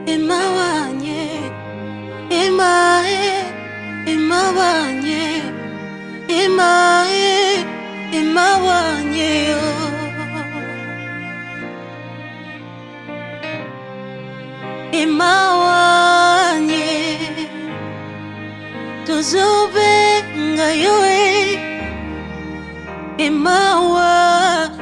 Emawanye, emae, emawanye, emae, emawanye, emawanye, tozobe ngayoe, emawanye.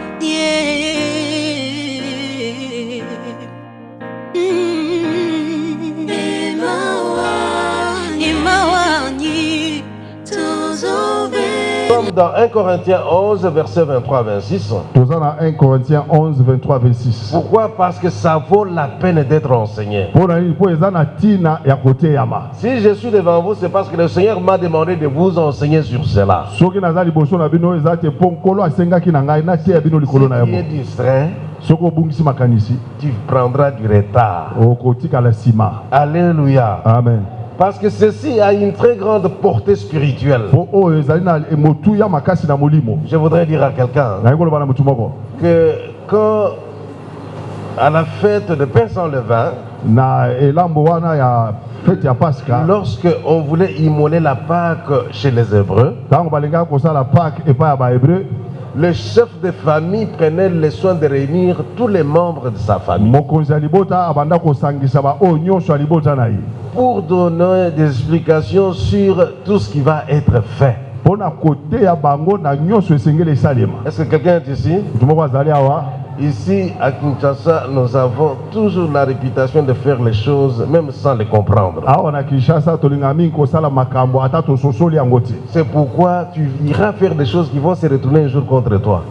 Dans 1 Corinthiens 11, verset 23-26. Nous sommes dans 1 Corinthiens 11, 23-26. Pourquoi? Parce que ça vaut la peine d'être enseigné. Si je suis devant vous, c'est parce que le Seigneur m'a demandé de vous enseigner sur cela. Si tu es distrait, tu prendras du retard. Alléluia. Amen. Parce que ceci a une très grande portée spirituelle. Je voudrais dire à quelqu'un que quand à la fête de pain sans levain, lorsque on voulait immoler la Pâque chez les Hébreux, le chef de famille prenait le soin de réunir tous les membres de sa famille pour donner des explications sur tout ce qui va être fait. Est-ce que quelqu'un est ici? Ici, à Kinshasa, nous avons toujours la réputation de faire les choses même sans les comprendre. C'est pourquoi tu iras faire des choses qui vont se retourner un jour contre toi.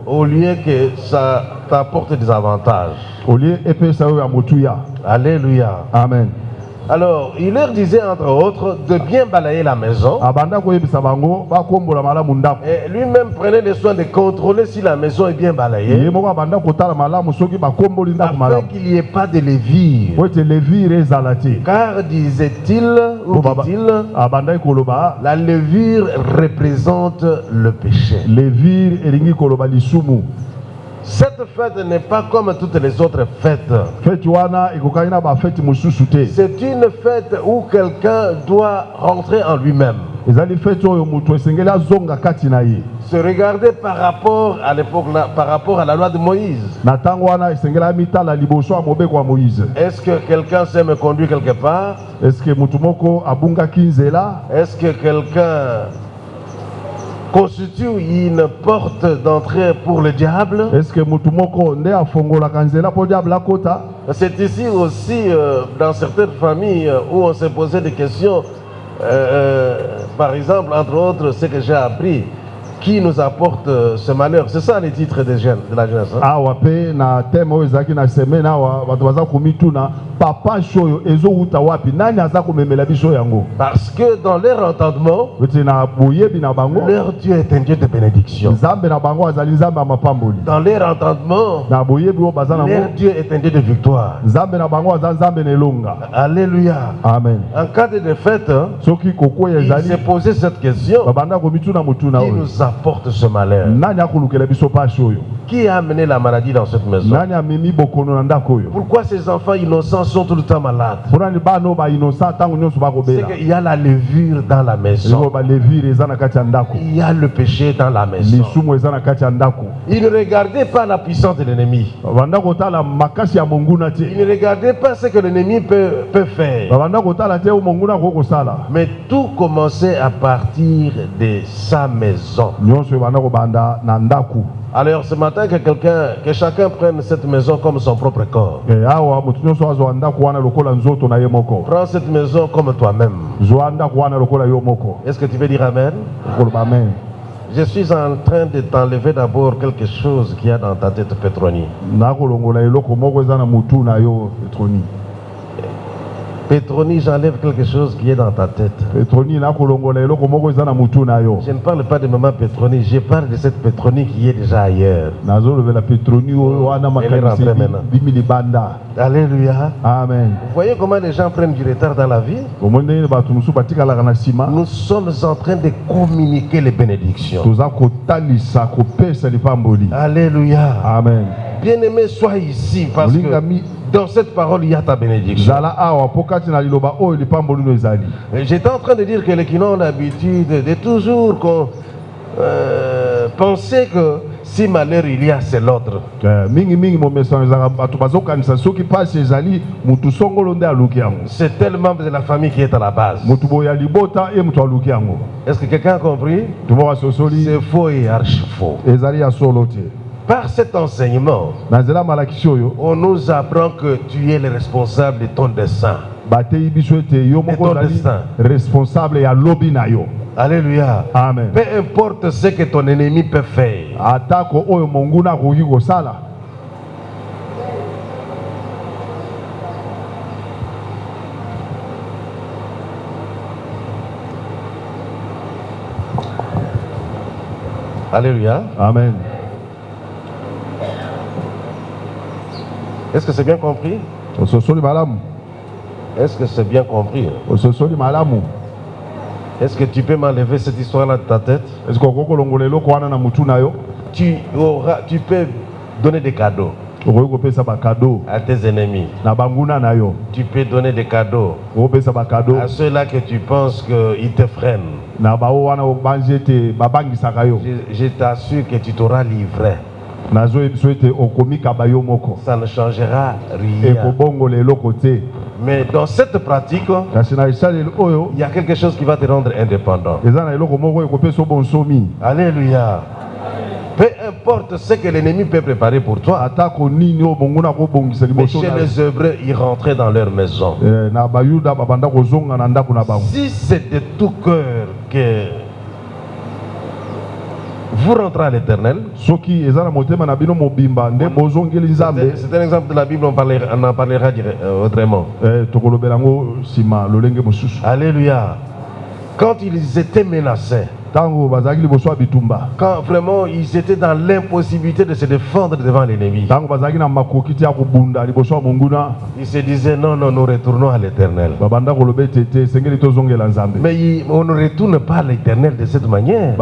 Au lieu que ça t'apporte des avantages. Alléluia. Amen. Alors, il leur disait entre autres de bien balayer la maison. Et lui-même prenait le soin de contrôler si la maison est bien balayée. Afin qu'il n'y ait pas de lévire. Car disait-il, la levure représente le péché. Cette fête n'est pas comme toutes les autres fêtes. C'est une fête où quelqu'un doit rentrer en lui-même. Se regarder par rapport à l'époque, par rapport à la loi de Moïse. Est-ce que quelqu'un sait me conduire quelque part? Est-ce que quelqu'un constitue une porte d'entrée pour le diable? C'est ici aussi, dans certaines familles, où on s'est posé des questions. Par exemple, entre autres, ce que j'ai appris, qui nous apporte ce malheur? C'est ça les titres de la jeunesse. Parce que dans leur entendement, leur Dieu est un Dieu de bénédiction. Dans leur entendement, leur Dieu est un Dieu de victoire. Alléluia. Amen. En cas de défaite, il s'est posé cette question: qui nous apporte ce malheur? Qui a amené la maladie dans cette maison? Pourquoi ces enfants innocents sont tout le temps malades? C'est qu'il y a la levure dans la maison. Il y a le péché dans la maison. Il ne regardait pas la puissance de l'ennemi. Il ne regardait pas ce que l'ennemi peut faire. Mais tout commençait à partir de sa maison. Alors ce matin que chacun prenne cette maison comme son propre corps. Prends cette maison comme toi-même. Est-ce que tu veux dire Amen? Je suis en train de t'enlever d'abord quelque chose qu'il y a dans ta tête, Petroni. Petroni, j'enlève quelque chose qui est dans ta tête. Je ne parle pas de maman Petroni, je parle de cette Petroni qui est déjà ailleurs. Elle est rentrée maintenant. Alléluia. Amen. Vous voyez comment les gens prennent du retard dans la vie? Nous sommes en train de communiquer les bénédictions. Alléluia. Amen. Bien-aimé, sois ici parce que dans cette parole, il y a ta bénédiction. J'étais en train de dire que les qui ont l'habitude de toujours penser que si malheur il y a, c'est l'autre. C'est tel membre de la famille qui est à la base. Est-ce que quelqu'un a compris? C'est faux et archi faux. Par cet enseignement, on nous apprend que tu es le responsable de ton destin. Alléluia. Amen. Peu importe ce que ton ennemi peut faire. Alléluia. Amen. Est-ce que c'est bien compris? Est-ce que c'est bien compris? Est-ce que tu peux m'enlever cette histoire-là de ta tête? Tu peux donner des cadeaux à tes ennemis. Tu peux donner des cadeaux à ceux-là que tu penses qu'ils te freinent. Je t'assure que tu t'auras livré. Ça ne changera rien. Mais dans cette pratique, il y a quelque chose qui va te rendre indépendant. Alléluia. Peu importe ce que l'ennemi peut préparer pour toi, mais chez les Hébreux, ils rentraient dans leur maison. Si c'est de tout cœur que vous rentrez à l'Éternel, c'est un exemple de la Bible, on en parlera autrement. Alléluia. Quand ils étaient menacés, quand vraiment ils étaient dans l'impossibilité de se défendre devant l'ennemi, ils se disaient non, nous retournons à l'Éternel. Mais on ne retourne pas à l'Éternel de cette manière.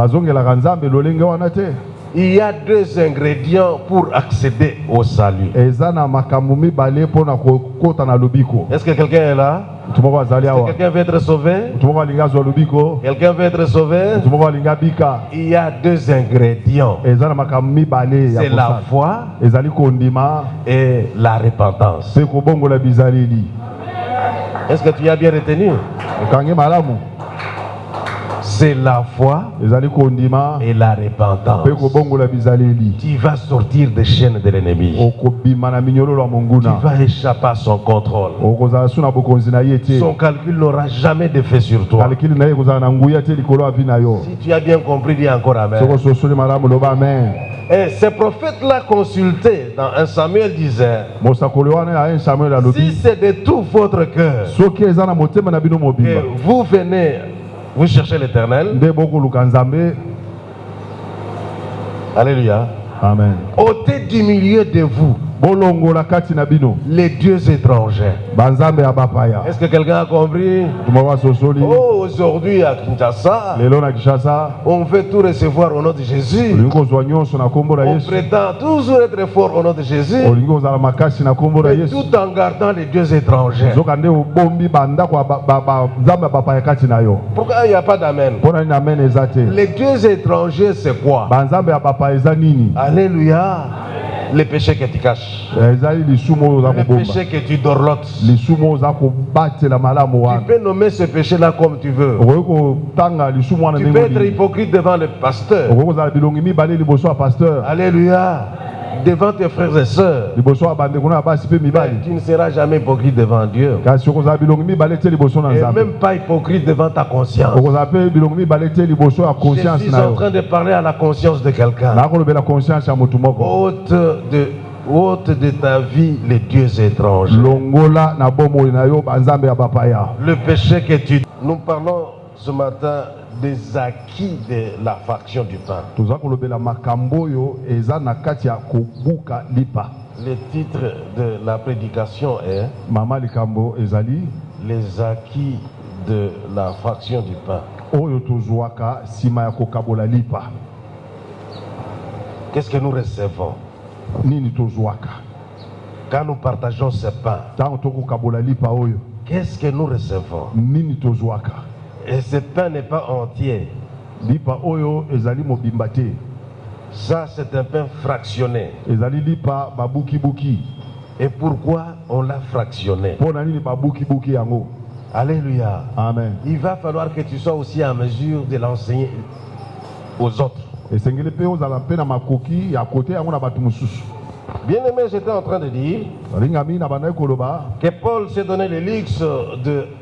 Il y a deux ingrédients pour accéder au salut. Est-ce que quelqu'un est là? Est-ce que quelqu'un veut être sauvé? Quelqu'un veut être sauvé? Il y a deux ingrédients. C'est la foi et la repentance. Est-ce que tu as bien retenu? C'est la foi et la repentance. Tu vas sortir des chaînes de l'ennemi. Tu vas échapper à son contrôle. Son calcul n'aura jamais d'effet sur toi. Si tu as bien compris, dis encore amen. Et ces prophètes-là consultés dans 1 Samuel disaient, si c'est de tout votre cœur que vous venez, vous cherchez l'Éternel. Alléluia. Amen. Ôtez du milieu de vous les dieux étrangers. Est-ce que quelqu'un a compris? Oh, aujourd'hui à Kinshasa, on veut tout recevoir au nom de Jésus. On prétend toujours être fort au nom de Jésus, mais tout en gardant les dieux étrangers. Pourquoi il n'y a pas d'amen? Les dieux étrangers, c'est quoi? Alléluia. Les péchés que tu caches, les péchés que tu dorlotes. Tu peux nommer ce péché-là comme tu veux. Tu peux être hypocrite devant le pasteur. Alléluia. Devant tes frères et sœurs, tu ne seras jamais hypocrite devant Dieu. Et même pas hypocrite devant ta conscience. Je suis en train de parler à la conscience de quelqu'un. Ôte de ta vie les dieux étrangers. Le péché que tu... Nous parlons ce matin des acquis de la fraction du pain. Le titre de la prédication est les acquis de la fraction du pain. Qu'est-ce que nous recevons? nini tozwaka. Quand nous partageons ce pain, qu'est-ce que nous recevons? Nini tozwaka. Et ce pain n'est pas entier. Lipa oyo ezali mobimbate. Ça c'est un pain fractionné. Ezali lipa babuki buki. Et pourquoi on l'a fractionné? Pona nini babuki buki yango. Alléluia. Amen. Il va falloir que tu sois aussi en mesure de l'enseigner aux autres. Et sengeli pe ozala pe na makoki ya kote yango na batu mususu. Bien aimé, j'étais en train de dire que Paul s'est donné le luxe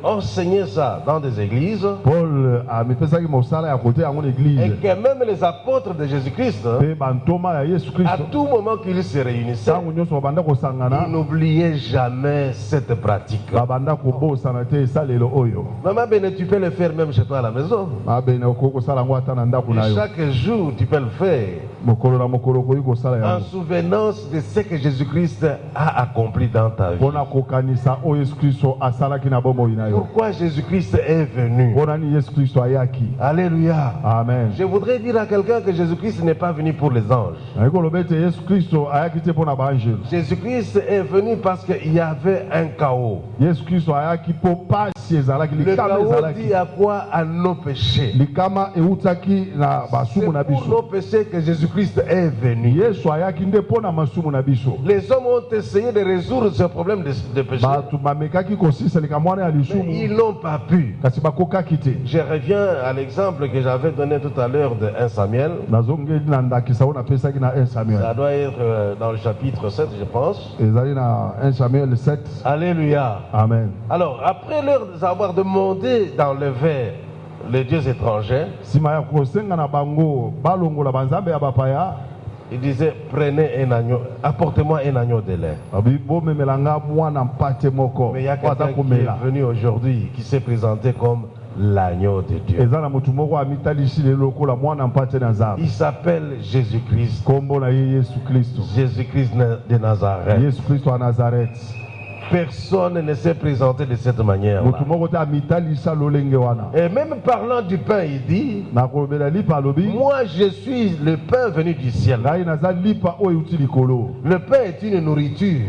d'enseigner ça dans des églises. Paul a mis ça à côté à mon église. Et que même les apôtres de Jésus-Christ, à tout moment qu'ils se réunissaient, ils n'oubliaient jamais cette pratique. Maman Béné, tu peux le faire même chez toi à la maison. Et chaque jour, tu peux le faire. En souvenance de ce que Jésus-Christ a accompli dans ta vie. Pourquoi Jésus-Christ est venu? Alléluia. Amen. Je voudrais dire à quelqu'un que Jésus-Christ n'est pas venu pour les anges. Jésus-Christ est venu parce qu'il y avait un chaos. Le chaos dit à quoi? À nos péchés. C'est pour nos péchés que Jésus-Christ est venu. Les hommes ont essayé de résoudre ce problème de péché. Mais ils n'ont pas pu. Je reviens à l'exemple que j'avais donné tout à l'heure de 1 Samuel. Ça doit être dans le chapitre 7, je pense. 1 Samuel 7. Alléluia. Amen. Alors, après leur avoir demandé d'enlever les dieux étrangers, il disait, prenez un agneau, apportez-moi un agneau de lait. Mais il y a quelqu'un qui est venu aujourd'hui, qui s'est présenté comme l'agneau de Dieu. Il s'appelle Jésus-Christ. Jésus-Christ de Nazareth. Personne ne s'est présenté de cette manière. Et même parlant du pain, il dit, moi je suis le pain venu du ciel. Le pain est une nourriture.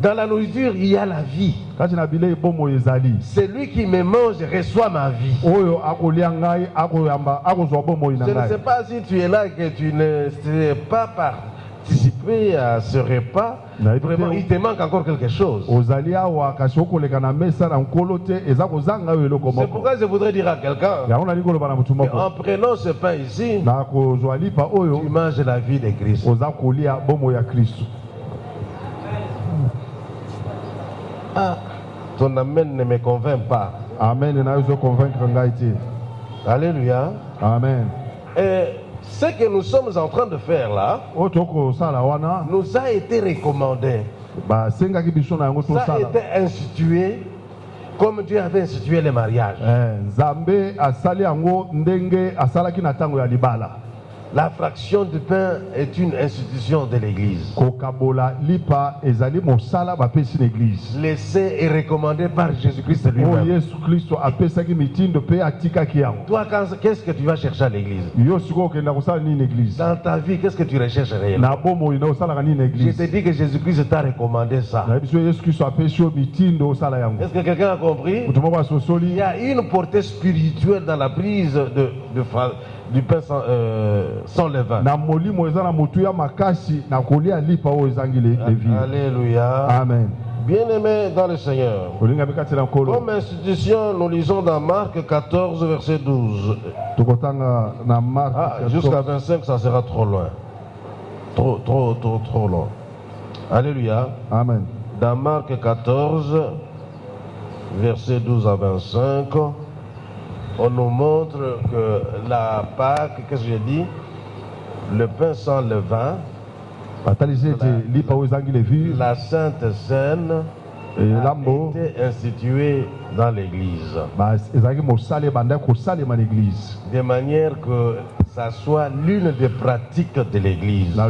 Dans la nourriture, il y a la vie. Celui qui me mange reçoit ma vie. Je ne sais pas si tu es là et que tu ne sais pas participer à ce repas. Vraiment, il te manque encore quelque chose. C'est pourquoi je voudrais dire à quelqu'un, en prenant ce pain ici, tu manges la vie de Christ. Ah, ton amen ne me convainc pas. Amen. Alléluia. Amen. Et ce que nous sommes en train de faire là nous a été recommandé. Ça a été institué comme Dieu avait institué les mariages. La fraction du pain est une institution de l'église. L'essai est recommandé par Jésus-Christ lui-même. Toi, qu'est-ce que tu vas chercher à l'église? Dans ta vie, qu'est-ce que tu recherches réellement? Je te dis que Jésus-Christ t'a recommandé ça. Est-ce que quelqu'un a compris? Il y a une portée spirituelle dans la prise du pain sans levain. Alléluia. Amen. Bien-aimés dans le Seigneur, comme institution, nous lisons dans Marc 14, verset 12. Jusqu'à 25, ça sera trop loin. Trop long. Alléluia. Amen. Dans Marc 14, verset 12 à 25, on nous montre que la Pâque, qu'est-ce que j'ai dit? Le pain sans levain, la Sainte Seine a été instituée dans l'église. De manière que ça soit l'une des pratiques de l'église.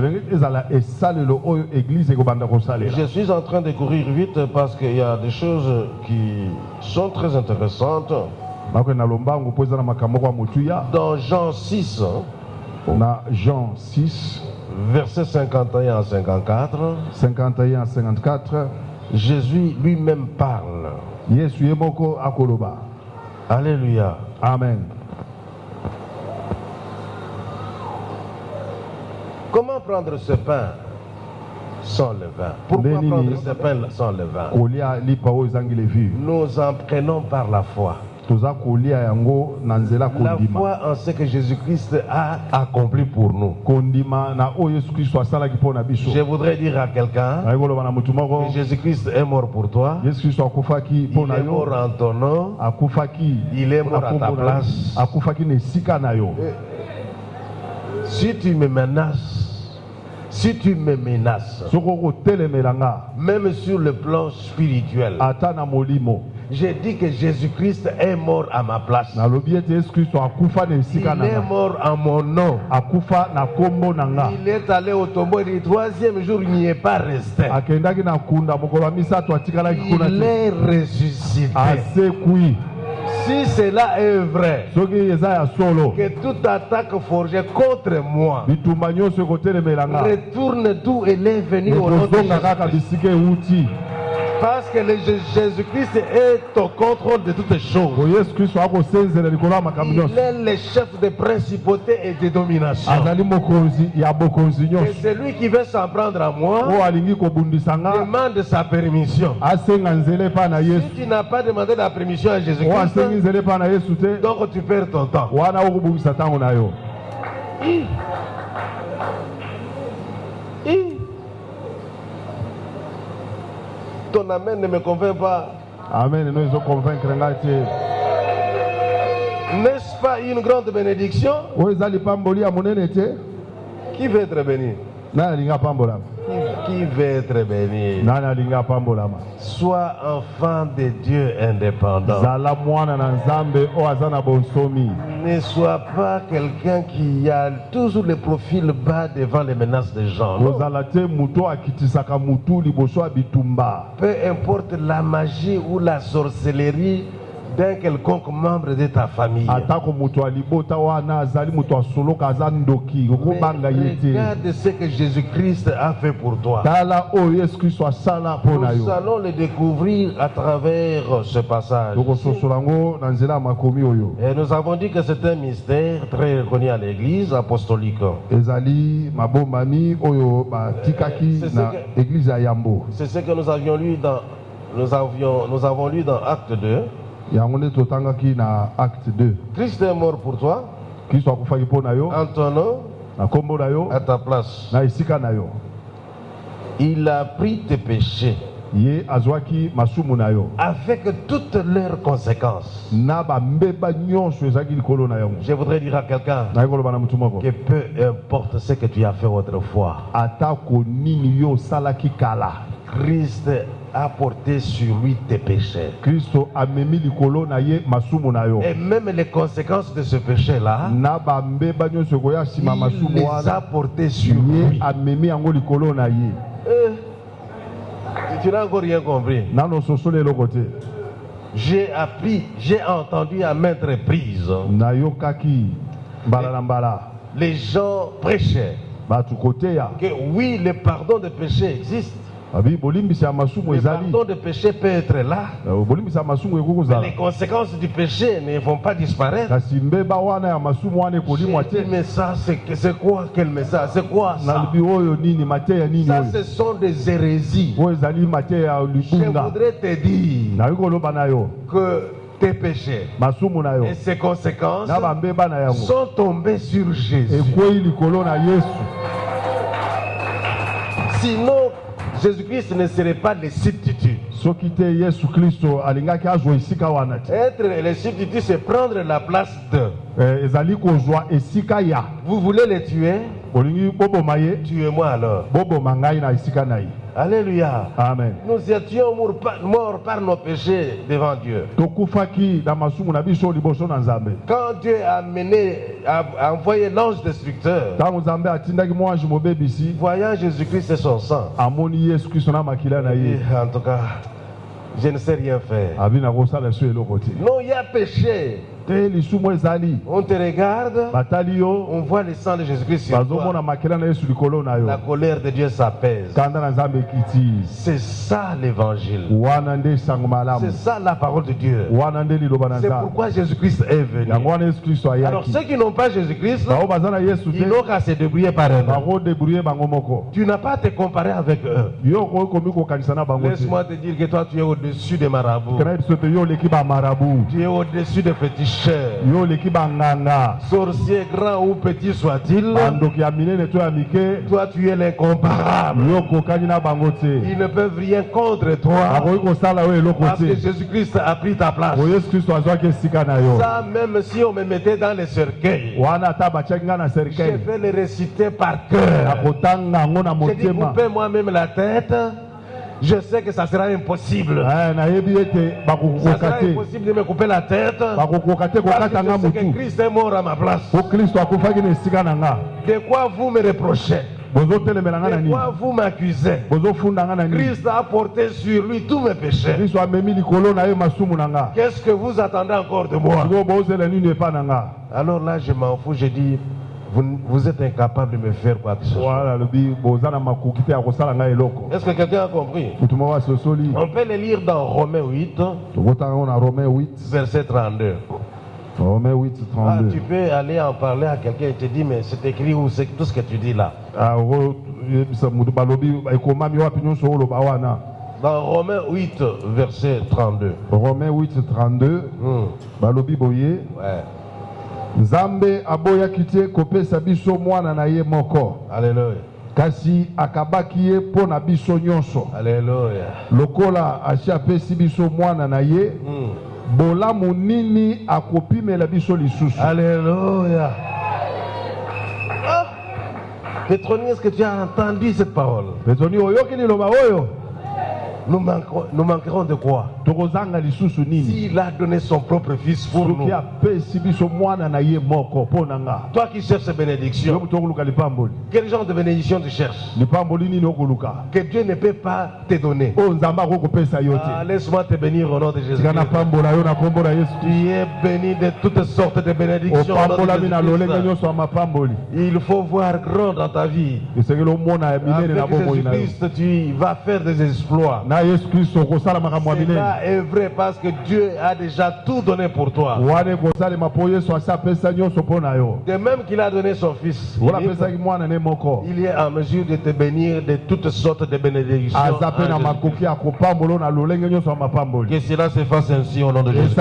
Je suis en train de courir vite parce qu'il y a des choses qui sont très intéressantes. Dans Jean 6, Na Jean 6, versets 51 à 54. 51 à 54. Jésus lui-même parle. Yesu yemoko akoloba. Alléluia. Amen. Comment prendre ce pain sans levain? Pourquoi prendre ce pain sans levain? Nous en prenons par la foi. La foi en ce que Jésus-Christ a accompli pour nous. Je voudrais dire à quelqu'un que Jésus-Christ est mort pour toi. Il est mort en ton nom. Il est mort à ta place. Si tu me menaces, même sur le plan spirituel, j'ai dit que Jésus-Christ est mort à ma place. Il est mort en mon nom. Il est allé au tombeau et le troisième jour, il n'y est pas resté. Il est ressuscité. Si cela est vrai, que toute attaque forgée contre moi retourne d'où elle est venue au nom de Jésus. Parce que Jésus-Christ est au contrôle de toutes choses. Il est le chef de principauté et de domination. Et celui qui veut s'en prendre à moi demande sa permission. Si tu n'as pas demandé la permission à Jésus-Christ, donc tu perds ton temps. Ton amen ne me convainc pas. Amen. N'est-ce pas une grande bénédiction? Qui veut être béni? Qui veut être béni? Sois enfant de Dieu indépendant. Ne sois pas quelqu'un qui a toujours le profil bas devant les menaces des gens. Peu importe la magie ou la sorcellerie d'un quelconque membre de ta famille. Regarde ce que Jésus-Christ a fait pour toi. Nous allons le découvrir à travers ce passage. Et nous avons dit que c'est un mystère très reconnu à l'église apostolique. C'est ce que nous avions lu dans nous avons lu dans Acte 2. Christ est mort pour toi. En ton nom, à ta place. Il a pris tes péchés avec toutes leurs conséquences. Je voudrais dire à quelqu'un que peu importe ce que tu as fait autrefois, Christ a porté sur lui tes péchés. Et même les conséquences de ce péché-là, il les a portées sur lui. Tu n'as encore rien compris. J'ai appris, j'ai entendu à maintes reprises. Les gens prêchaient que oui, le pardon des péchés existe. Le pardon de péché peut être là, mais les conséquences du péché ne vont pas disparaître. Mais ça, c'est quoi quel message? C'est quoi ça? Ça, ce sont des hérésies. Je voudrais te dire que tes péchés et ses conséquences sont tombés sur Jésus. Sinon, Jésus-Christ ne serait pas le substitut. Être le substitut, c'est prendre la place de. Vous voulez les tuer? Tuez-moi alors. Alléluia. Amen. Nous étions morts par nos péchés devant Dieu. Quand Dieu a envoyé l'ange destructeur, voyant Jésus-Christ et son sang, en tout cas, je ne sais rien faire. Non, il y a péché On te regarde, on voit le sang de Jésus-Christ sur toi. La colère de Dieu s'apaise. C'est ça l'évangile. C'est ça la parole de Dieu. C'est pourquoi Jésus-Christ est venu. Alors ceux qui n'ont pas Jésus-Christ, ils n'ont qu'à se débrouiller par eux-mêmes. Tu n'as pas à te comparer avec eux. Laisse-moi te dire que toi tu es au-dessus des marabouts. Tu es au-dessus des féticheurs. Sorcier grand ou petit soit-il, toi tu es l'incomparable. Ils ne peuvent rien contre toi parce que Jésus-Christ a pris ta place. Ça, même si on me mettait dans les cercueils, je vais les réciter par cœur. J'ai dit couper moi-même la tête. Je sais que ça sera impossible. Ça sera impossible de me couper la tête. Parce que je sais que Christ est mort à ma place. De quoi vous me reprochez? De quoi vous m'accusez? Christ a porté sur lui tous mes péchés. Qu'est-ce que vous attendez encore de moi? Alors là, je m'en fous. Je dis, vous êtes incapable de me faire quoi que ce soit. Est-ce que quelqu'un a compris? On peut le lire dans Romains 8, verset 32. Romains 8, 32. Ah, tu peux aller en parler à quelqu'un et te dire, mais c'est écrit où c'est tout ce que tu dis là? Dans Romains 8, verset 32. Romains 8, 32. Balobi boye. Ouais. Nzambe aboya kite kopesa biso mwana na ye moko. Alléluia. Kasi akabaki ye pona biso nyonso. Alléluia. Lokola achapesi biso mwana na ye. Bolamu nini akopimela biso lisusu. Alléluia. Ah. Petroni, est-ce que tu as entendu cette parole? Petroni oyoki ni loba oyo. Nous manquerons de quoi? S'il a donné son propre fils pour nous. Toi qui cherches ces bénédictions, quel genre de bénédiction tu cherches? Que Dieu ne peut pas te donner. Ah, laisse-moi te bénir au nom de Jésus. Tu es béni de toutes sortes de bénédictions. Il faut voir grand dans ta vie. Avec Jésus-Christ, tu vas faire des exploits. Cela est vrai parce que Dieu a déjà tout donné pour toi. De même qu'il a donné son fils, il est en mesure de te bénir de toutes sortes de bénédictions. Que cela se fasse ainsi au nom de Jésus.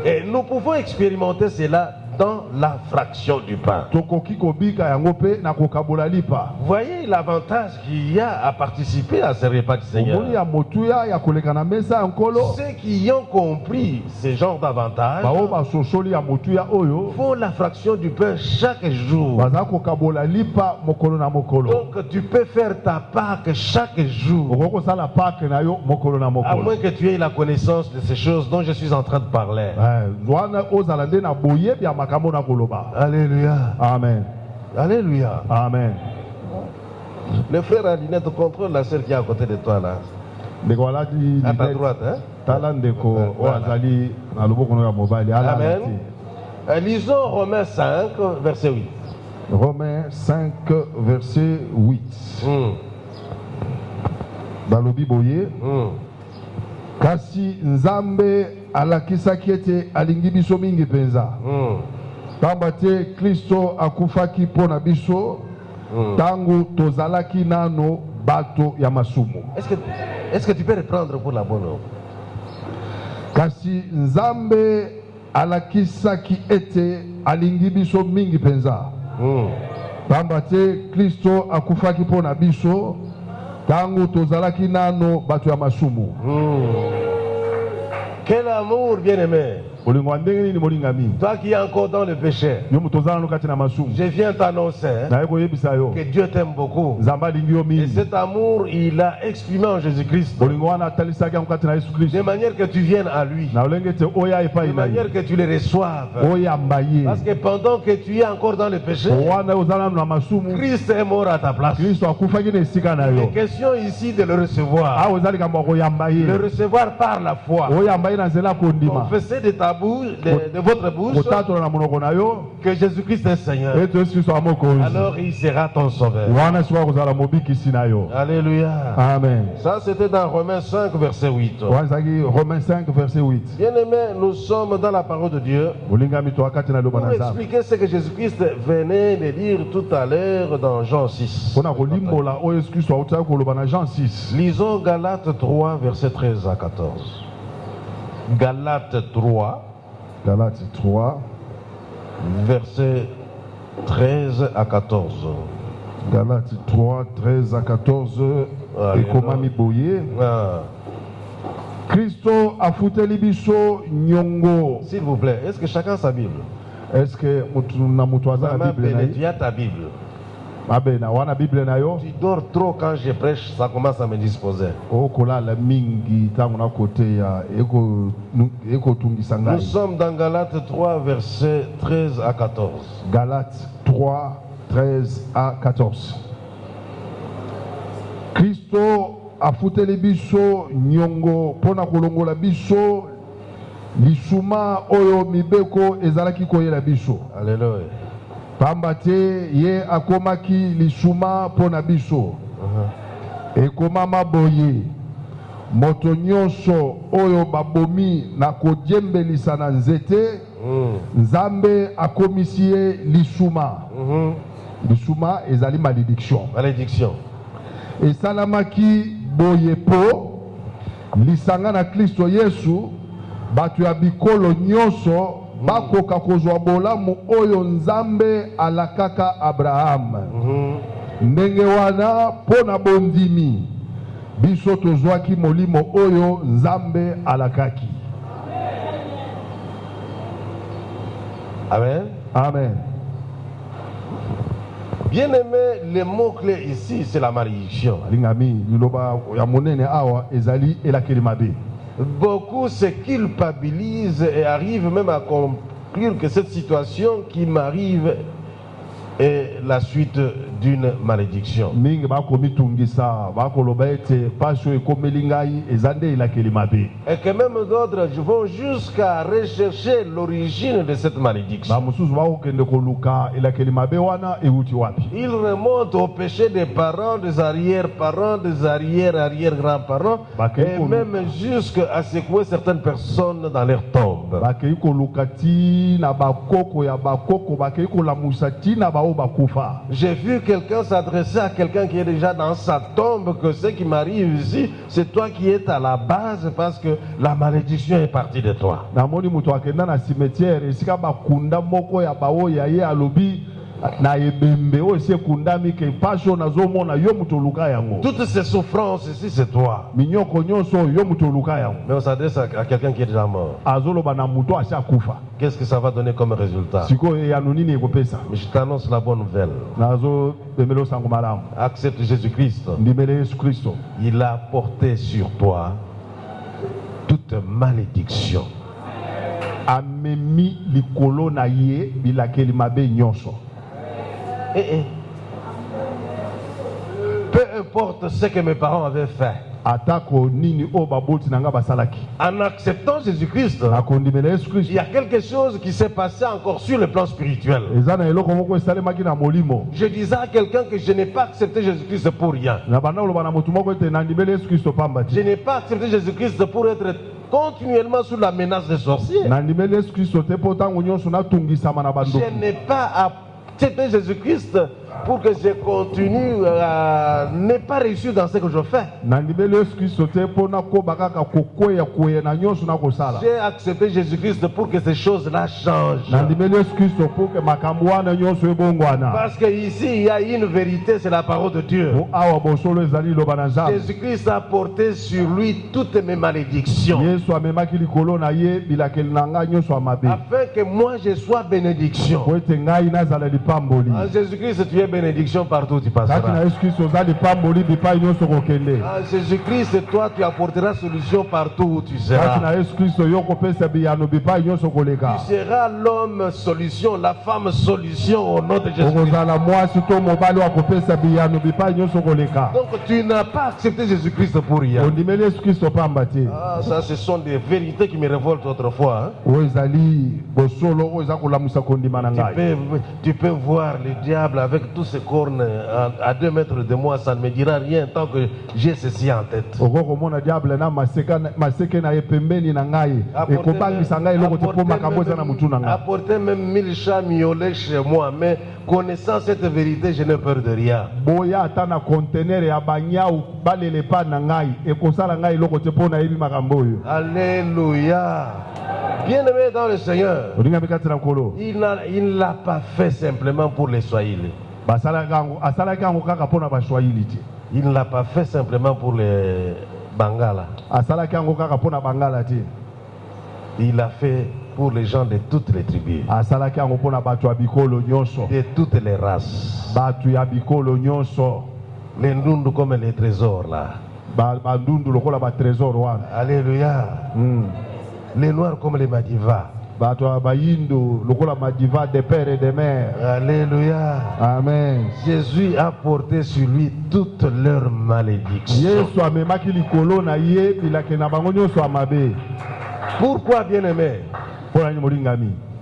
Et nous pouvons expérimenter cela dans la fraction du pain. Voyez l'avantage qu'il y a à participer à ce repas du Seigneur. Ceux qui ont compris ce genre d'avantage font la fraction du pain chaque jour. Donc tu peux faire ta Pâque chaque jour. À moins que tu aies la connaissance de ces choses dont je suis en train de parler. Alléluia. Amen. Alléluia. Amen. Le frère Alinet contrôle la sœur qui est à côté de toi là. À ta droite, hein? Amen. Lisons Romains 5, verset 8. Romains 5, verset 8. Balobi boye. Kasi nzambe alakisaki ete alingi biso mingi penza. Pamba te Kristo akufaki pona biso tangu tozalaki nano bato ya masumu. Est-ce que tu peux reprendre pour la bonne heure? Kasi nzambe alakisaki ete alingi biso mingi penza. Pamba te Kristo akufaki pona biso tangu tozalaki nano bato ya masumu. Quel amour, bien-aimé. Toi qui es encore dans le péché, je viens t'annoncer que Dieu t'aime beaucoup. Et cet amour, il a exprimé en Jésus-Christ. De manière que tu viennes à lui. De manière que tu le reçoives. Parce que pendant que tu es encore dans le péché, Christ est mort à ta place. Il est question ici de le recevoir. Le recevoir par la foi. Confesser de ta bouche, de votre bouche, que Jésus-Christ est Seigneur, alors il sera ton sauveur. Alléluia. Amen. Ça, c'était dans Romains 5, verset 8. Romains 5, verset 8. Bien aimé, nous sommes dans la parole de Dieu pour expliquer ce que Jésus-Christ venait de dire tout à l'heure dans Jean 6. Lisons Galates 3, verset 13 à 14. Galates 3, verset 13 à 14. Galates 3, 13 à 14. Et comment miboye? Christo a foutu biso nyongo. S'il vous plaît, est-ce que chacun a sa Bible? Est-ce que la Bible? Tu as ta Bible. Tu Tu dors trop quand je prêche, ça commence à me disposer. Nous sommes dans Galates 3, verset 13 à 14. Galates 3, 13 à 14. Christo a foutu biso nyongo pona kolongola biso lisuma oyo mibeko ezalaki koyela biso. Alléluia. Pambate ye akomaki lisuma pona biso. Ekomama boye moto nyonso oyo babomi na kodiembelisa na nzete Nzambe akomisi ye lisuma. Lisuma ezali malédiction. Malédiction. Esalamaki boye po lisanga na Kristo Yesu batu ya bikolo nyonso bakoka kozwa bolamu oyo Nzambe alakaka Abraham. Ndenge wana pona bondimi biso tozwaki molimo oyo Nzambe alakaki. Amen. Amen. Bien aimé, le mot-clé ici, c'est la malédiction. Beaucoup se culpabilisent et arrivent même à conclure que cette situation qui m'arrive est la suite d'une malédiction. Et que même d'autres vont jusqu'à rechercher l'origine de cette malédiction. Ils remontent au péché des parents, des arrière-parents, des arrière-arrière-grands-parents, et même jusqu'à secouer certaines personnes dans leur tombe. J'ai vu quelqu'un s'adresser à quelqu'un qui est déjà dans sa tombe, que ce qui m'arrive ici, c'est toi qui es à la base parce que la malédiction est partie de toi. Toutes ces souffrances ici, c'est toi. Mais on s'adresse à quelqu'un qui est déjà mort. Qu'est-ce que ça va donner comme résultat? Mais je t'annonce la bonne nouvelle. Accepte Jésus-Christ. Il a porté sur toi toute malédiction. Peu importe ce que mes parents avaient fait, en acceptant Jésus-Christ, il y a quelque chose qui s'est passé encore sur le plan spirituel. Je disais à quelqu'un que je n'ai pas accepté Jésus-Christ pour rien. Je n'ai pas accepté Jésus-Christ pour être continuellement sous la menace des sorciers. Je n'ai pas accepté Jésus-Christ pour que je continue à ne pas réussir dans ce que je fais. J'ai accepté Jésus-Christ pour que ces choses-là changent. Parce qu'ici, il y a une vérité, c'est la parole de Dieu. Jésus-Christ a porté sur lui toutes mes malédictions. Afin que moi je sois bénédiction. En Jésus-Christ, tu es es bénédiction partout où tu passeras. Jésus-Christ, toi tu apporteras solution partout où tu seras. Tu seras l'homme solution, la femme solution au nom de Jésus-Christ. Donc tu n'as pas accepté Jésus-Christ pour rien. Ah, ça ce sont des vérités qui me révoltent autrefois. Tu peux voir le diable avec tous ses cornes à 2 mètres de moi, ça ne me dira rien tant que j'ai ceci en tête. Apporter même 1000 chats miaulés chez moi, mais connaissant cette vérité, je n'ai peur de rien. Alléluia. Bien-aimé dans le Seigneur, il ne l'a pas fait simplement pour les Swahili. Il ne l'a pas fait simplement pour les Bangala. Il l'a fait pour les gens de toutes les tribus, de toutes les races. Les Ndundu comme les trésors là. Alléluia. Les noirs comme les Madiva. Alléluia. Amen. Jésus a porté sur lui toutes leurs malédictions. Pourquoi, bien-aimé?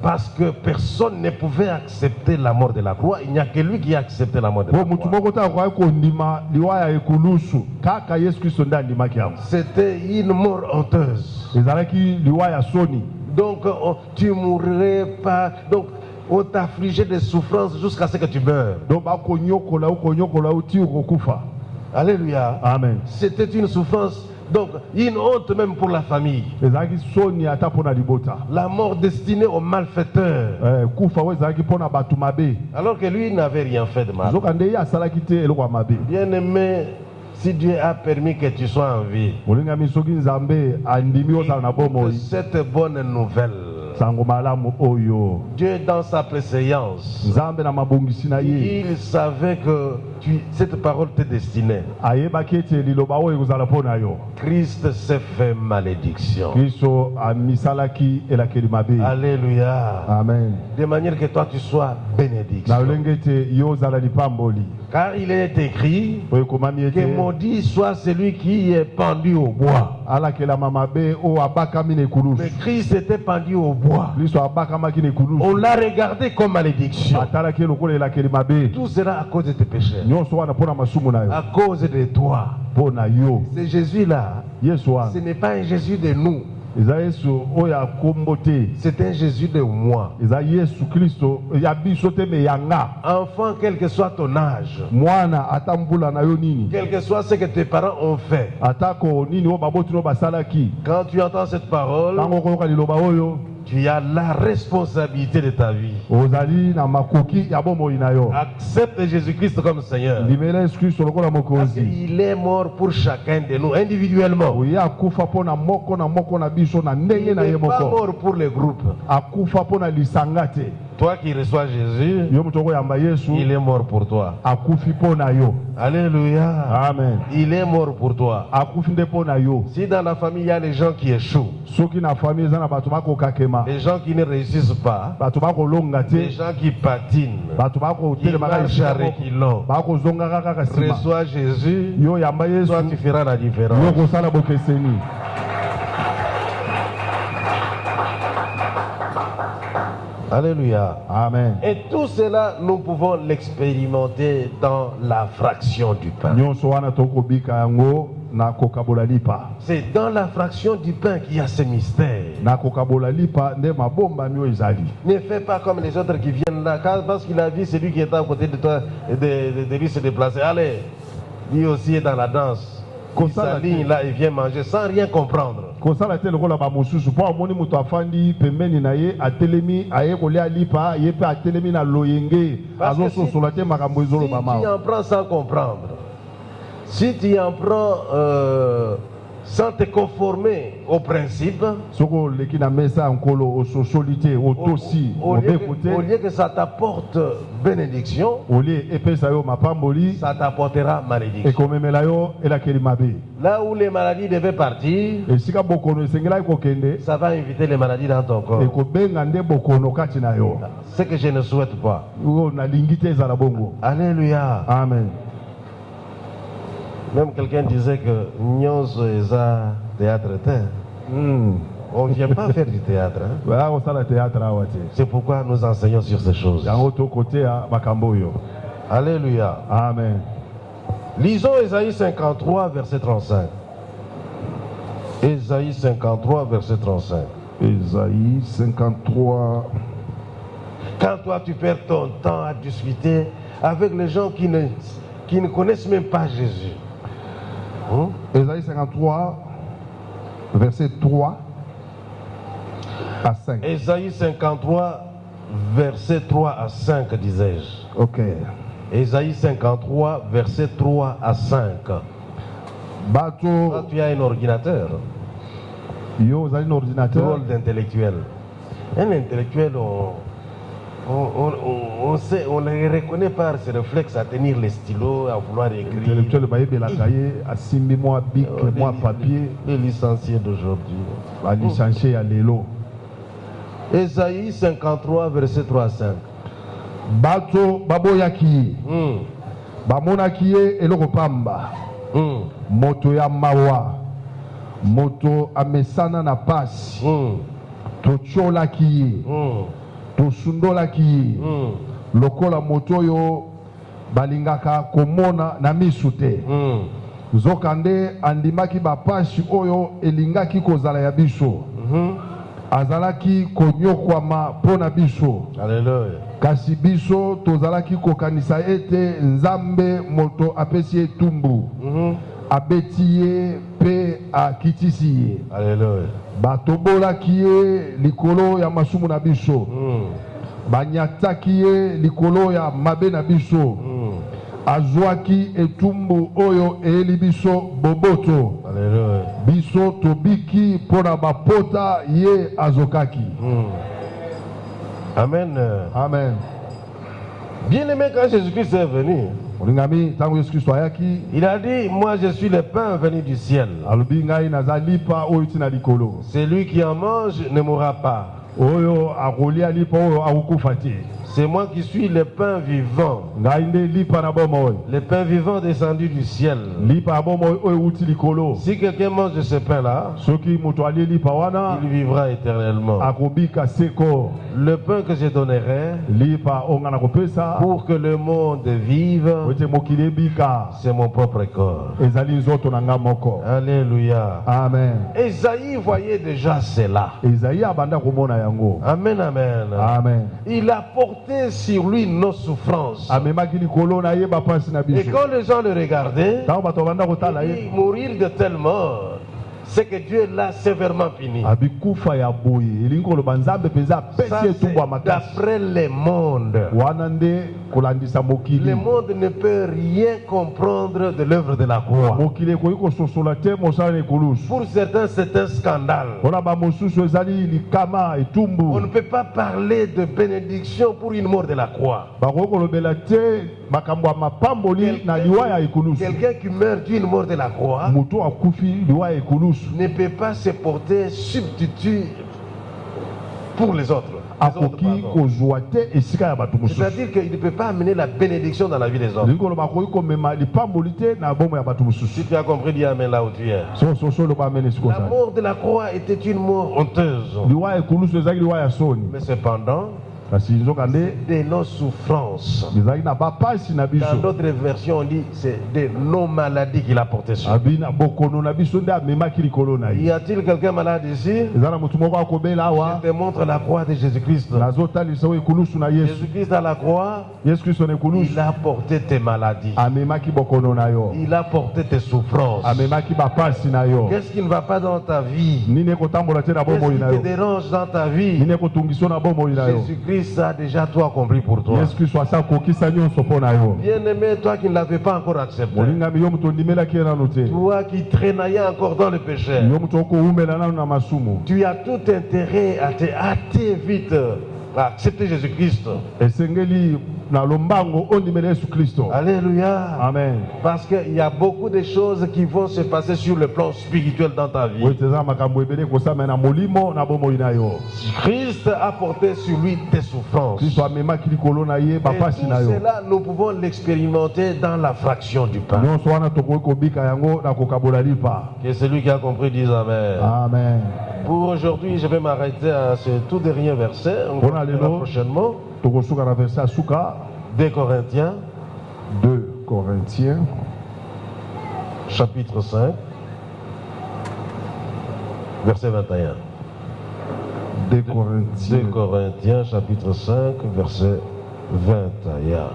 Parce que personne ne pouvait accepter la mort de la croix. Il n'y a que lui qui a accepté la mort de la croix. C'était une mort honteuse. Donc tu mourrais pas. Donc on t'affligeait des souffrances jusqu'à ce que tu meurs. Alléluia. Amen. C'était une souffrance. Donc, une honte même pour la famille. La mort destinée aux malfaiteurs. Alors que lui n'avait rien fait de mal. Bien-aimé, si Dieu a permis que tu sois en vie, cette bonne nouvelle, Dieu dans sa préséance, il savait que cette parole t'est destinée. Christ s'est fait malédiction. Alléluia. Amen. De manière que toi tu sois bénédiction. Car il est écrit que maudit soit celui qui est pendu au bois. Mais Christ était pendu au bois. On l'a regardé comme malédiction. Tout sera à cause de tes péchés. À cause de toi. C'est Jésus-là. Ce n'est pas un Jésus de nous. C'est un Jésus de moi. Enfant, quel que soit ton âge, quel que soit ce que tes parents ont fait, quand tu entends cette parole, tu as la responsabilité de ta vie. Accepte Jésus-Christ comme Seigneur. Parce qu'il est mort pour chacun de nous individuellement. Il n'est pas mort pour le groupe. Toi qui reçois Jésus, il est mort pour toi. Alléluia. Amen. Il est mort pour toi. Si dans la famille il y a les gens qui échouent, les gens qui ne réussissent pas, les gens qui patinent, qui marchent à reculons, reçois Jésus, toi tu feras la différence. Alléluia. Amen. Et tout cela, nous pouvons l'expérimenter dans la fraction du pain. C'est dans la fraction du pain qu'il y a ce mystère. Ne fais pas comme les autres qui viennent là, parce qu'il a vu celui qui est à côté de toi, de lui se déplacer. Allez, lui aussi est dans la danse. Il s'aligne là, il vient manger sans rien comprendre. Parce que si tu en prends sans comprendre, si tu en prends sans te conformer aux principes, au lieu que ça t'apporte bénédiction, ça t'apportera malédiction. Là où les maladies devaient partir, ça va inviter les maladies dans ton corps. Ce que je ne souhaite pas. Alléluia. Amen. Même quelqu'un disait que Nyons est un théâtre. On ne vient pas faire du théâtre. Hein? C'est pourquoi nous enseignons sur ces choses. Alléluia. Amen. Lisons Ésaïe 53, verset 35. Ésaïe 53, verset 35. Ésaïe 53. Quand toi tu perds ton temps à discuter avec les gens qui ne connaissent même pas Jésus. Ésaïe 53, verset 3 à 5. Ésaïe 53, verset 3 à 5, disais-je. Ok. Ésaïe 53, verset 3 à 5. Toi, tu as un ordinateur. Yo, vous avez un ordinateur. Rôle d'intellectuel. Un intellectuel, on sait, on les reconnaît par ses réflexes à tenir les stylos, à vouloir écrire. Intellectuel, la cahier, à signer moi bic, moi papier. Les licenciés d'aujourd'hui. À licencier à l'élo. Ésaïe 53, verset 3 à 5. Bato baboyaki. Bamonaki eloko pamba. Moto ya mawa. Moto amesana na pasi. Tocholaki. Tosundolaki. Lokola moto yo balingaka komona na misute. Zokande andimaki bapasi oyo elingaki kozala ya biso. Azalaki konyokwama pona biso. Alléluia. Kasi biso tozalaki kokanisa ete nzambe moto apesi etumbu. Abeti ye pe akitisi ye. Alléluia. Batobolaki ye likolo ya masumu na biso. Banyataki ye likolo ya mabe na biso. Azwaki etumbu oyo eli biso boboto. Alléluia. Biso tobiki pona bapota ye azokaki. Amen. Amen. Bien-aimé, quand Jésus-Christ est venu, il a dit, moi je suis le pain venu du ciel. Celui qui en mange ne mourra pas. C'est moi qui suis le pain vivant. Le pain vivant descendu du ciel. Si quelqu'un mange de ce pain-là, il vivra éternellement. Le pain que je donnerai pour que le monde vive, c'est mon propre corps. Alléluia. Amen. Esaïe voyait déjà cela. Amen, amen. Amen. Il a porté sur lui nos souffrances. Et quand les gens le regardaient, ils mourir de telle mort, c'est que Dieu l'a sévèrement puni. D'après le monde. Le monde ne peut rien comprendre de l'œuvre de la croix. Pour certains, c'est un scandale. On ne peut pas parler de bénédiction pour une mort de la croix. Quelqu'un qui meurt d'une mort de la croix ne peut pas se porter substitut pour les autres. C'est-à-dire qu'il ne peut pas amener la bénédiction dans la vie des autres. Si tu as compris, dis amen là où tu es. La mort de la croix était une mort honteuse. Mais cependant, de nos souffrances. Dans d'autres versions, on dit c'est de nos maladies qu'il a porté sur. Y a-t-il quelqu'un malade ici? Je te montre la croix de Jésus-Christ. Jésus-Christ à la croix, il a porté tes maladies. Il a porté tes souffrances. Qu'est-ce qui ne va pas dans ta vie? Qu'est-ce qui te dérange dans ta vie? Jésus-Christ Jésus-Christ a déjà tout accompli pour toi. Bien-aimé, toi qui ne l'avais pas encore accepté. Toi qui traînais encore dans le péché. Tu as tout intérêt à te hâter vite. Accepter Jésus-Christ. Alléluia. Amen. Parce qu'il y a beaucoup de choses qui vont se passer sur le plan spirituel dans ta vie. Christ a porté sur lui tes souffrances. Et tout cela, nous pouvons l'expérimenter dans la fraction du pain. Que celui qui a compris dise Amen. Amen. Pour aujourd'hui, je vais m'arrêter à ce tout dernier verset. On va prochainement. 2 Corinthiens. 2 Corinthiens. Chapitre 5. Verset 21. 2 Corinthiens. 2 Corinthiens, chapitre 5, verset 21.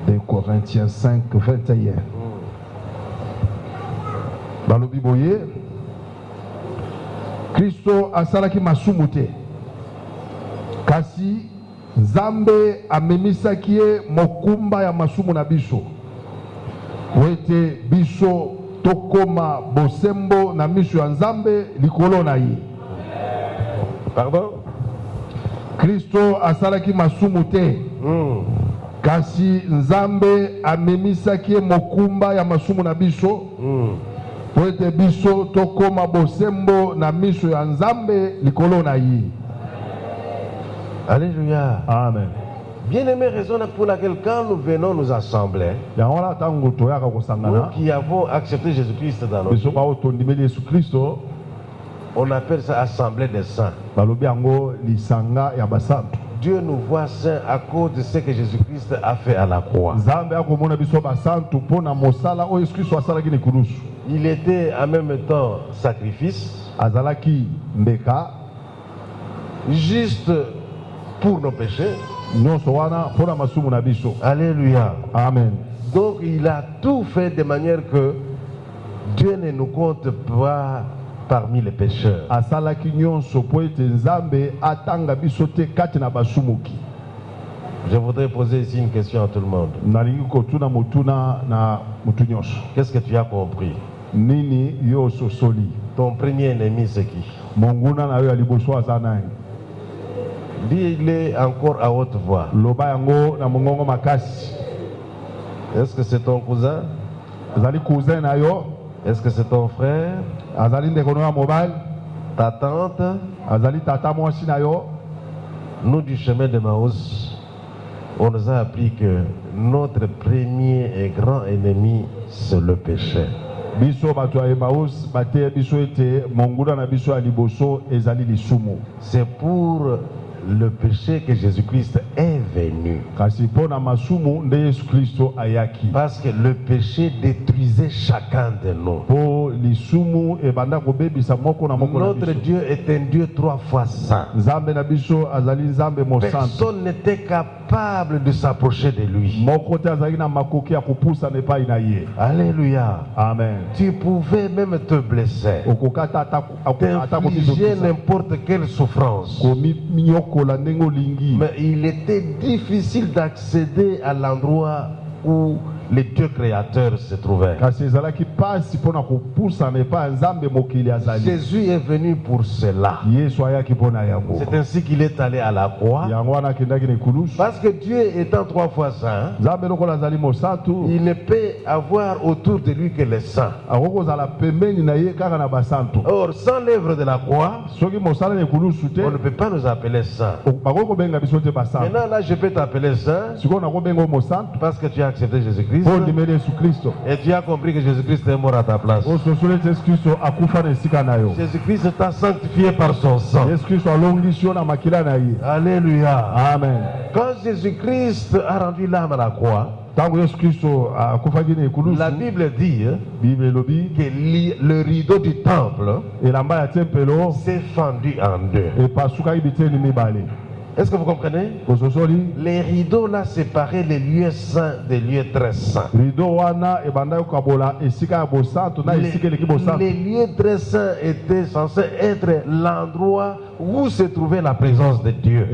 2 Corinthiens 5, 21. Dans le Bible, Kristo asalaki masumu te kasi Nzambe amemisaki ye mokumba ya masumu na biso wete biso tokoma bosembo na miso ya Nzambe likolo na ye. Pardon? Kristo asalaki masumu te kasi Nzambe amemisaki ye mokumba ya masumu na biso wete biso tokoma bosembo na miso ya Nzambe likolo na ye. Alléluia. Amen. Bien-aimé, raison pour laquelle quand nous venons nous assembler, nous qui avons accepté Jésus-Christ dans notre vie, on appelle ça assemblée des saints. Dieu nous voit saints à cause de ce que Jésus-Christ a fait à la croix. Il était en même temps sacrifice, juste pour nos péchés. Alléluia. Amen. Donc il a tout fait de manière que Dieu ne nous compte pas parmi les pécheurs. Je voudrais poser ici une question à tout le monde. Qu'est-ce que tu as compris? Ton premier ennemi c'est qui? Dis-le encore à haute voix. Est-ce que c'est ton cousin? Est-ce que c'est ton frère? Ta tante? Nous du chemin de Maus, on nous a appris que notre premier et grand ennemi c'est le péché. C'est pour le péché que Jésus-Christ est venu. Parce que le péché détruisait chacun de nous. Notre Dieu est un Dieu 3 fois saint. Personne n'était capable de s'approcher de lui. Alléluia. Amen. Tu pouvais même te blesser, t'infliger n'importe quelle souffrance. Mais il était difficile d'accéder à l'endroit où le Dieu créateur se trouvait. Jésus est venu pour cela. C'est ainsi qu'il est allé à la croix. Parce que Dieu étant 3 fois saint, il ne peut avoir autour de lui que les saints. Or, sans l'œuvre de la croix, on ne peut pas nous appeler saints. Maintenant, là, je peux t'appeler saint parce que tu as accepté Jésus-Christ. Et tu as compris que Jésus-Christ est mort à ta place. Jésus-Christ t'a sanctifié par son sang. Alléluia. Amen. Quand Jésus-Christ a rendu l'âme à la croix, la Bible dit que le rideau du temple s'est fendu en deux. Est-ce que vous comprenez? Les rideaux là séparaient les lieux saints des lieux très saints. Les lieux très saints étaient censés être l'endroit où se trouvait la présence de Dieu.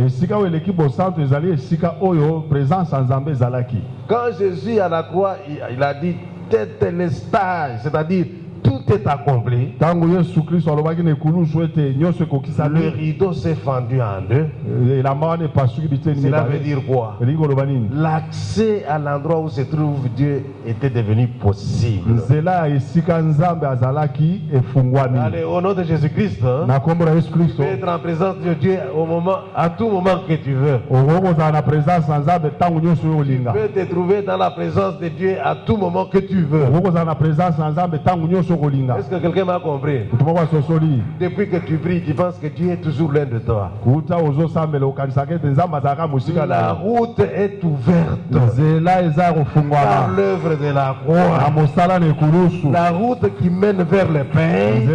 Quand Jésus à la croix, il a dit tetelestai, c'est-à-dire tout est accompli. Le rideau s'est fendu en deux. Cela veut dire quoi? L'accès à l'endroit où se trouve Dieu était devenu possible. Allez, au nom de Jésus-Christ, tu peux être en présence de Dieu à tout moment que tu veux. Tu peux te trouver dans la présence de Dieu à tout moment que tu veux. Est-ce que quelqu'un m'a compris? Depuis que tu pries, tu penses que Dieu est toujours loin de toi. La route est ouverte par l'œuvre de la croix. La route qui mène vers le Père est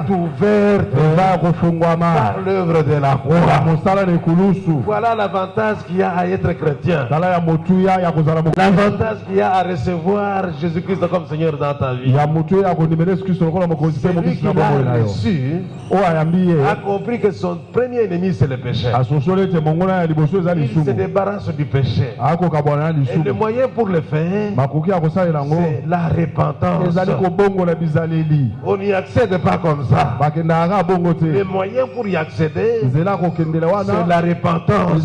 ouverte par l'œuvre de la croix. Voilà l'avantage qu'il y a à être chrétien. L'avantage qu'il y a à recevoir Jésus-Christ comme Seigneur dans ta vie. Celui qui l'a reçu a compris que son premier ennemi c'est le péché. Il se débarrasse du péché. Et le moyen pour le faire, c'est la repentance. On n'y accède pas comme ça. Le moyen pour y accéder, c'est la repentance.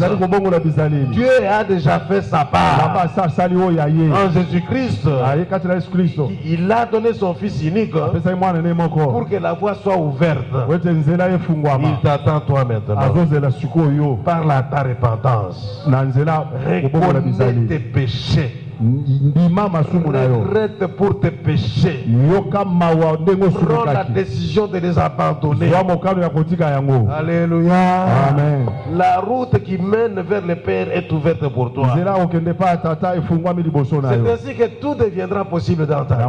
Dieu a déjà fait sa part. En Jésus-Christ, il a donné son Fils unique pour que la voie soit ouverte. Il t'attend toi maintenant. Par ta repentance, reconnais tes péchés. Regrette pour tes péchés. Prends la décision de les abandonner. Alléluia. Amen. La route qui mène vers le Père est ouverte pour toi. C'est ainsi que tout deviendra possible dans ta vie.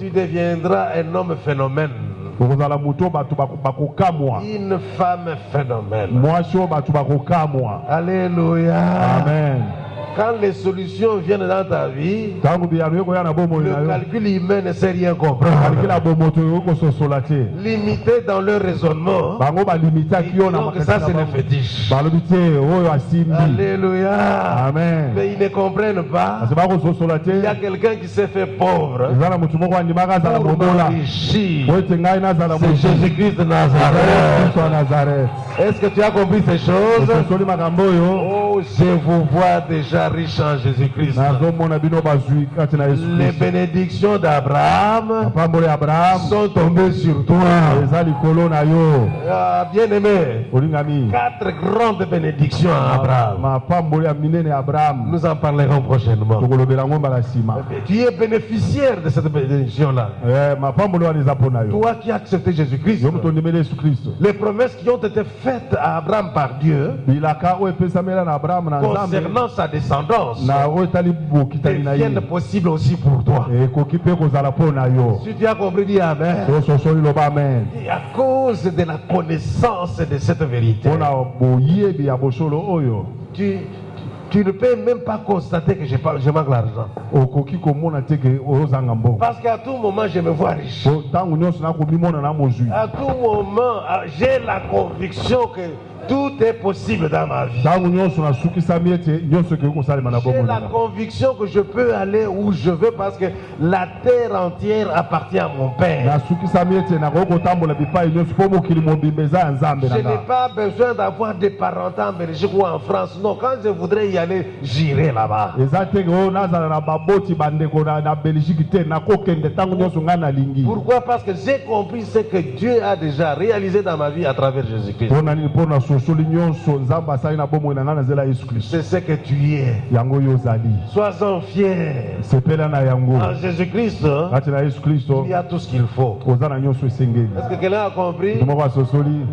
Tu deviendras un homme phénomène. Une femme phénomène. Alléluia. Amen. Quand les solutions viennent dans ta vie, le calcul humain ne sait rien comprendre. Limité dans leur raisonnement, donc ça c'est le fétiche. Alléluia. Amen. Mais ils ne comprennent pas. Il y a quelqu'un qui s'est fait pauvre pour m'enrichir. C'est Jésus-Christ de Nazareth. Est-ce que tu as compris ces choses? Oh, je vous vois déjà riche en Jésus-Christ. Les bénédictions d'Abraham sont tombées sur toi. Bien-aimé, 4 grandes bénédictions à Abraham. Nous en parlerons prochainement. Tu es bénéficiaire de cette bénédiction-là. Toi qui as accepté Jésus-Christ, les promesses qui ont été faites à Abraham par Dieu concernant sa descendance deviennent possibles aussi pour toi. Si tu as compris, dis Amen. Et à cause de la connaissance de cette vérité, tu ne peux même pas constater que je manque l'argent. Parce qu'à tout moment, je me vois riche. À tout moment, j'ai la conviction que tout est possible dans ma vie. J'ai la conviction que je peux aller où je veux parce que la terre entière appartient à mon Père. Je n'ai pas besoin d'avoir des parents en Belgique ou en France. Non, quand je voudrais y aller, j'irai là-bas. Pourquoi? Parce que j'ai compris ce que Dieu a déjà réalisé dans ma vie à travers Jésus-Christ. C'est ce que tu es. Sois-en fier. En Jésus-Christ, il y a tout ce qu'il faut. Est-ce que quelqu'un a compris?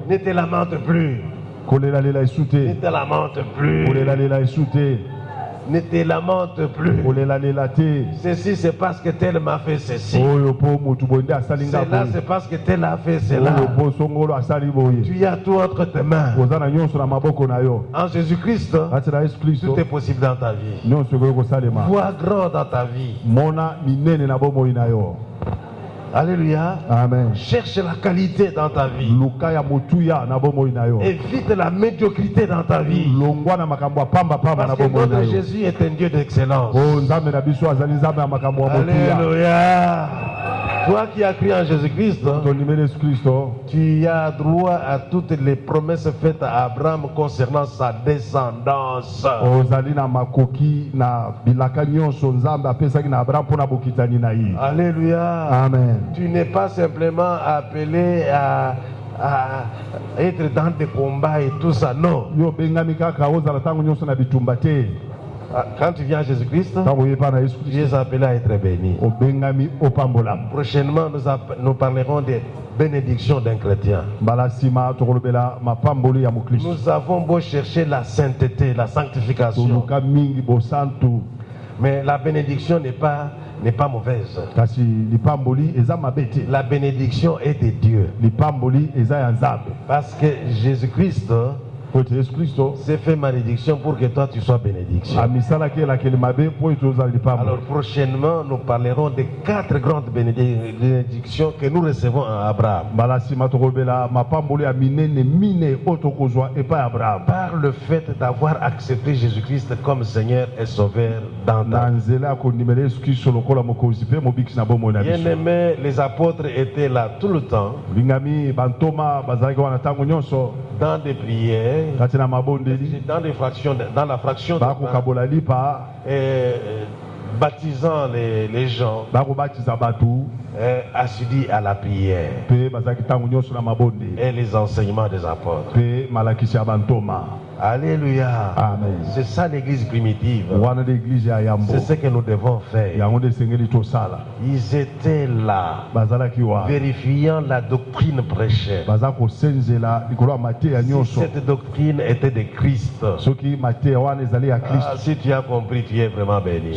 Ne te lamente plus. Ne te lamente plus. Ne te lamente plus. Ceci c'est parce que tel m'a fait ceci. Cela c'est parce que tel a fait cela. Tu as tout entre tes mains. En Jésus-Christ, tout est possible dans ta vie. Vois grand dans ta vie. Alléluia. Amen. Cherche la qualité dans ta vie. Évite la médiocrité dans ta vie. Parce que notre Jésus est un Dieu d'excellence. Alléluia. Toi qui as cru en Jésus-Christ, tu as droit à toutes les promesses faites à Abraham concernant sa descendance. Alléluia. Amen. Tu n'es pas simplement appelé à être dans des combats et tout ça, non. Quand tu viens à Jésus-Christ, tu es appelé à être béni. Prochainement, nous parlerons des bénédictions d'un chrétien. Nous avons beau chercher la sainteté, la sanctification, mais la bénédiction n'est pas mauvaise. La bénédiction est de Dieu. Parce que Jésus-Christ c'est fait malédiction pour que toi tu sois bénédiction. Alors prochainement nous parlerons des 4 grandes bénédictions que nous recevons à Abraham. Par le fait d'avoir accepté Jésus-Christ comme Seigneur et Sauveur dans ta vie. Bien-aimés, les apôtres étaient là tout le temps. Dans des prières, dans la fraction de baptisant les gens, assidus à la prière et les enseignements des apôtres. Alléluia. Amen. C'est ça l'église primitive. C'est ce que nous devons faire. Ils étaient là, vérifiant la doctrine prêchée. Si cette doctrine était de Christ, si tu as compris, tu es vraiment béni.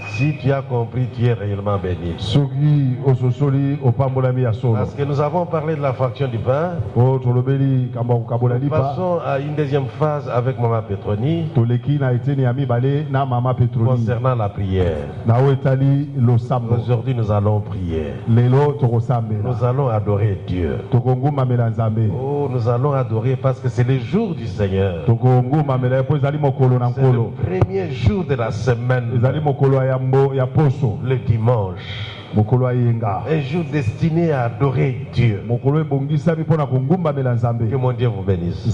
Si tu as compris, tu es réellement béni. Parce que nous avons parlé de la fraction du pain. Passons à une deuxième phase avec Maman Petroni concernant la prière. Aujourd'hui nous allons prier. Nous allons adorer Dieu. Oh, nous allons adorer parce que c'est le jour du Seigneur. C'est le premier jour de la semaine, le dimanche. Un jour destiné à adorer Dieu. Que mon Dieu vous bénisse.